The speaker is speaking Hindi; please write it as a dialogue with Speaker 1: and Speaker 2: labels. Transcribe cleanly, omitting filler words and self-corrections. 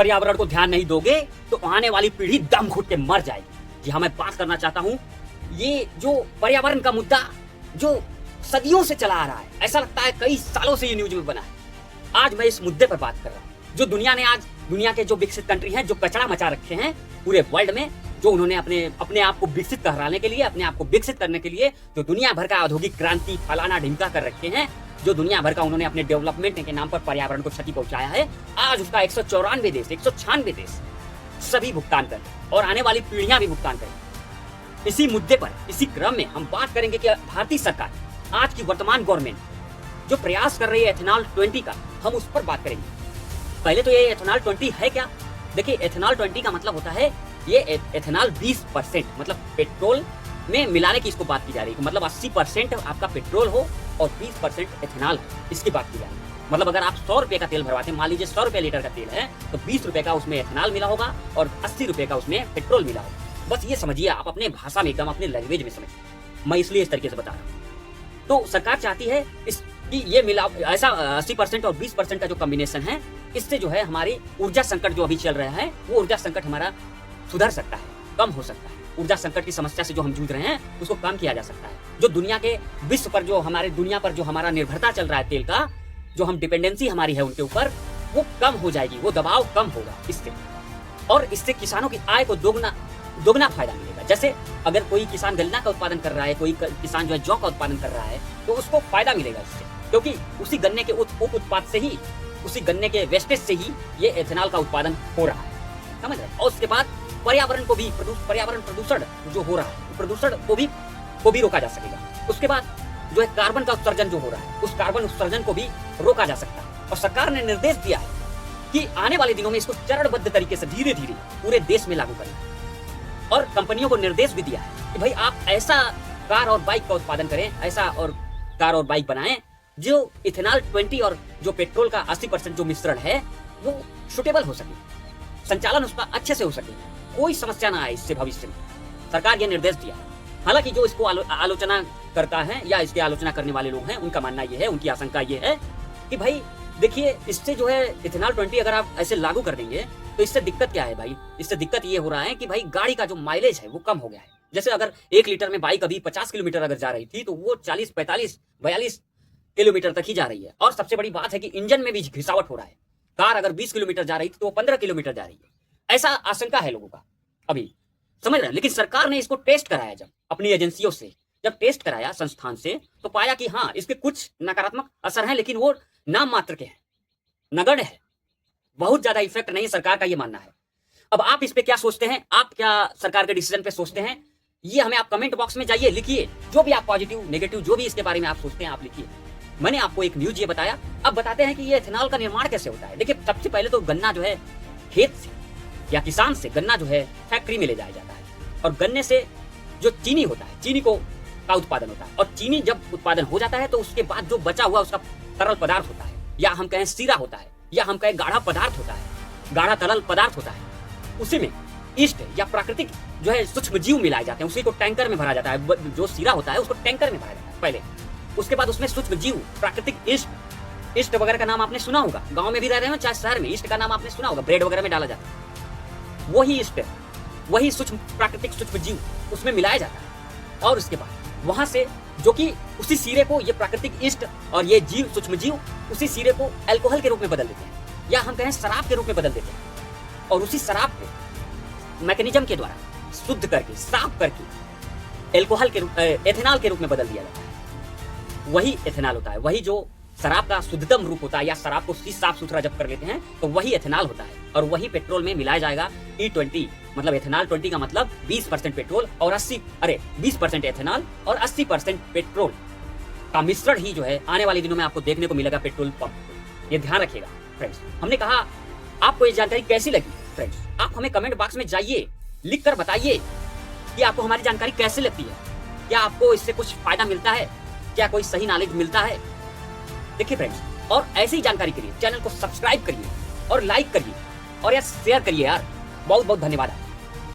Speaker 1: पर्यावरण को ध्यान नहीं दोगे तो आने वाली पीढ़ी दम घुट के मर जाएगी। जी हाँ, मैं बात करना चाहता हूँ, ये जो पर्यावरण का मुद्दा जो सदियों से चला आ रहा है, ऐसा लगता है कई सालों से ये न्यूज में बना है। आज मैं इस मुद्दे पर बात कर रहा हूँ। जो दुनिया ने आज, दुनिया के जो विकसित कंट्री हैं, जो कचरा मचा रखे हैं पूरे वर्ल्ड में, जो उन्होंने अपने आप को विकसित कराने के लिए, अपने आप को विकसित करने के लिए जो दुनिया भर का औद्योगिक क्रांति फलाना ढिमका कर रखे हैं, जो दुनिया भर का उन्होंने अपने डेवलपमेंट के नाम पर पर्यावरण को क्षति पहुंचाया है, आज उसका 194 देश, 196 देश सभी भुगतान करें और आने वाली पीढ़ियां भी भुगतान करें। इसी मुद्दे पर, इसी क्रम में हम बात करेंगे कि भारतीय सरकार, आज की वर्तमान गवर्नमेंट जो प्रयास कर रही है एथेनॉल 20 का, हम उस पर बात करेंगे। पहले तो ये एथेनॉल 20 है क्या? देखिए, एथेनॉल 20 का मतलब होता है ये एथेनॉल 20%, मतलब पेट्रोल में मिलाने की इसको बात की जा रही है। मतलब 80% आपका पेट्रोल हो और 20% एथेनॉल, इसकी बात की जा रही है। मतलब अगर आप 100 रुपए का तेल भरवाते हैं, मान लीजिए 100 रुपए लीटर का तेल है, तो 20 रुपए का उसमें एथेनॉल मिला होगा और 80 रुपए का उसमें पेट्रोल मिला होगा। बस ये समझिए, आप अपने भाषा में, एकदम अपने लैंग्वेज में समझिए। मैं इसलिए इस तरीके से बता रहा हूँ। तो सरकार चाहती है कि ये मिला, ऐसा 80% और 20% का जो कॉम्बिनेशन है, इससे जो है हमारी ऊर्जा संकट जो अभी चल रहा है, वो ऊर्जा संकट हमारा सुधर सकता है, कम हो सकता है। ऊर्जा संकट की समस्या से जो हम जूझ रहे हैं, उसको कम किया जा सकता है। जो दुनिया के विश्व पर, जो हमारे दुनिया पर जो हमारा निर्भरता चल रहा है तेल का, जो हम डिपेंडेंसी हमारी है उनके ऊपर, वो कम हो जाएगी, वो दबाव कम होगा इससे। और इससे किसानों की आय को दोगुना फायदा मिलेगा। जैसे अगर कोई किसान गन्ना का उत्पादन कर रहा है, कोई किसान जो है जौ का उत्पादन कर रहा है, तो उसको फायदा मिलेगा इससे, क्योंकि उसी गन्ने के उप उत्पाद से ही, उसी गन्ने के वेस्टेज से ही ये एथेनॉल का उत्पादन हो रहा है, समझ रहे हैं। और उसके बाद पर्यावरण प्रदूषण जो हो रहा है, प्रदूषण को भी रोका जा सकेगा। उसके बाद जो है कार्बन का उत्सर्जन जो हो रहा है, उस कार्बन उत्सर्जन को भी रोका जा सकता है। और सरकार ने निर्देश दिया है कि आने वाले दिनों में इसको चरणबद्ध तरीके से धीरे धीरे पूरे देश में लागू करना। और कंपनियों को निर्देश भी दिया है कि भाई आप ऐसा कार और बाइक का उत्पादन करें, ऐसा और कार और बाइक बनाएं जो इथेनॉल 20 और जो पेट्रोल का 80% जो मिश्रण है वो सुटेबल हो सके, संचालन उसका अच्छे से हो सके, कोई समस्या ना आए इससे भविष्य में। सरकार ये निर्देश दिया है। हालांकि जो इसको आलोचना करता है या इसकी आलोचना करने वाले लोग हैं, उनका मानना ये है, उनकी आशंका ये है कि भाई देखिए, इससे जो है इथेनॉल 20 अगर आप ऐसे लागू कर देंगे तो इससे दिक्कत क्या है भाई? इससे दिक्कत ये हो रहा है कि भाई गाड़ी का जो माइलेज है वो कम हो गया है। जैसे अगर 1 लीटर में बाइक अभी 50 किलोमीटर अगर जा रही थी, तो वो 40, 45, 42 किलोमीटर तक ही जा रही है। और सबसे बड़ी बात है कि इंजन में भी घिसावट हो रहा है। कार अगर 20 किलोमीटर जा रही थी तो वो 15 किलोमीटर जा रही है। ऐसा आशंका है लोगों का अभी, समझ रहे हैं। लेकिन सरकार ने इसको टेस्ट कराया, जब अपनी एजेंसियों से जब टेस्ट कराया संस्थान से, तो पाया कि हाँ, इसके कुछ नकारात्मक असर हैं, लेकिन वो नाम मात्र के हैं, नगण्य है, बहुत ज्यादा इफेक्ट नहीं है, सरकार का ये मानना है। अब आप इस पे क्या सोचते हैं? आप क्या सरकार के डिसीजन पे सोचते हैं? ये हमें आप कमेंट बॉक्स में जाइए, लिखिए। जो भी आप पॉजिटिव नेगेटिव जो भी इसके बारे में आप सोचते हैं, आप लिखिए। मैंने आपको एक न्यूज ये बताया। अब बताते हैं कि ये एथेनॉल का निर्माण कैसे होता है। देखिए, सबसे पहले तो गन्ना जो है खेत से या किसान से गन्ना जो है फैक्ट्री में ले जाया जाता है, और गन्ने से जो चीनी होता है, चीनी का उत्पादन होता है। और चीनी जब उत्पादन हो जाता है तो उसके बाद जो बचा हुआ उसका तरल पदार्थ होता है, या हम कहें सीरा होता है, या हम कहें गाढ़ा पदार्थ होता है, गाढ़ा तरल पदार्थ होता है, उसी में ईस्ट या प्राकृतिक जो है सूक्ष्म जीव मिलाए जाते हैं। उसी को टैंकर में भरा जाता है। जो सीरा होता है उसको टैंकर में भरा जाता है पहले। उसके बाद उसमें सूक्ष्म जीव, प्राकृतिक ईस्ट वगैरह का नाम आपने सुना होगा, गांव में भी रह रहे हो चाहे शहर में, ईस्ट का नाम आपने सुना होगा, ब्रेड वगैरह में डाला जाता है, वही ईस्ट है, वही प्राकृतिक सूक्ष्म जीव उसमें मिलाया जाता है। और उसके बाद वहां से जो कि उसी सीरे को, ये प्राकृतिक ईस्ट और ये जीव, सूक्ष्म जीव, उसी सीरे को अल्कोहल के रूप में बदल देते हैं, या हम कहें शराब के रूप में बदल देते हैं। और उसी शराब को मैकेनिज्म के द्वारा शुद्ध करके, साफ करके एथेनॉल के रूप में बदल दिया जाता है। वही एथेनॉल होता है, वही जो शराब का शुद्धतम रूप होता है, या शराब को साफ सुथरा जब कर लेते हैं तो वही एथेनॉल होता है। और वही पेट्रोल में मिलाया जाएगा E20, मतलब एथेनॉल 20 का मतलब 20% पेट्रोल और 20% एथेनॉल और 80% पेट्रोल का मिश्रण ही जो है आने वाले दिनों में आपको देखने को मिलेगा पेट्रोल पंप। ये ध्यान रखिएगा फ्रेंड्स। हमने कहा आपको ये जानकारी कैसी लगी फ्रेंड्स, आप हमें कमेंट बॉक्स में जाइए, लिख कर बताइए कि आपको हमारी जानकारी कैसी लगती है। क्या आपको इससे कुछ फायदा मिलता है? क्या कोई सही नॉलेज मिलता है? देखिए फ्रेंड्स, और ऐसी ही जानकारी के लिए चैनल को सब्सक्राइब करिए और लाइक करिए और यार शेयर करिए यार। बहुत बहुत धन्यवाद।